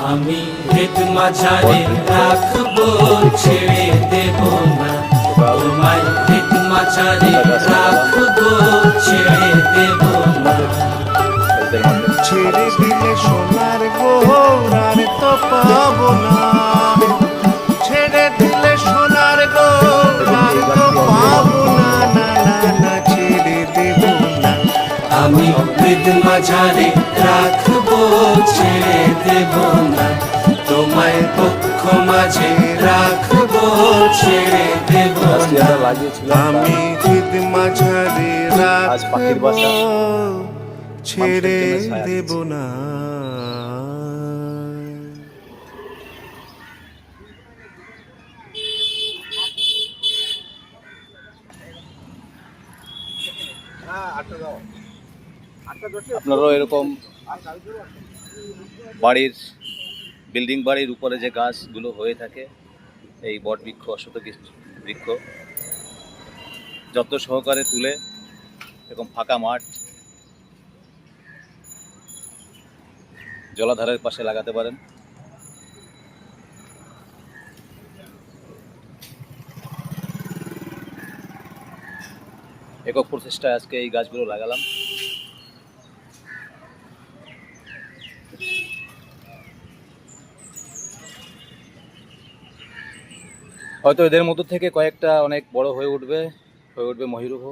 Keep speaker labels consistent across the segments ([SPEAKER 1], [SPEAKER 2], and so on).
[SPEAKER 1] আমি ভেদ মাঝারে রাখবো, ছেড়ে দেব না তোমায়। ভেদ মাঝারে রাখবো, ছেড়ে দেব না।
[SPEAKER 2] ছেড়ে দিলে সোনার গৌরার তো পাবো না, ছেড়ে দিলে সোনার গৌরার তো পাবো না, না না না ছেড়ে দেব না।
[SPEAKER 1] আমি ভেদ মাঝারে রাখবো, ছেড়ে দেব না তোমায়। পক্ষ মাঝে রাখবো, ছেড়ে দেব না।
[SPEAKER 2] আমি ঈদ মাঝারে রাখবো, ছেড়ে দেব না।
[SPEAKER 3] আপনারাও এরকম বাড়ির বিল্ডিং বাড়ির উপরে যে গাছগুলো হয়ে থাকে, এই বট বৃক্ষ, অশ্বত্থ বৃক্ষ, যত্ন সহকারে তুলে এরকম ফাঁকা মাঠ, জলাধারের পাশে লাগাতে পারেন। একক প্রচেষ্টায় আজকে এই গাছগুলো লাগালাম। হয়তো এদের মধ্য থেকে কয়েকটা অনেক বড় হয়ে উঠবে মহিরুহ।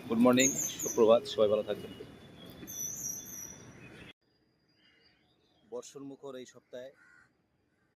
[SPEAKER 3] গুড মর্নিং, সুপ্রভাত, সবাই ভালো থাকবেন। বর্ষণ মুখর এই সপ্তাহে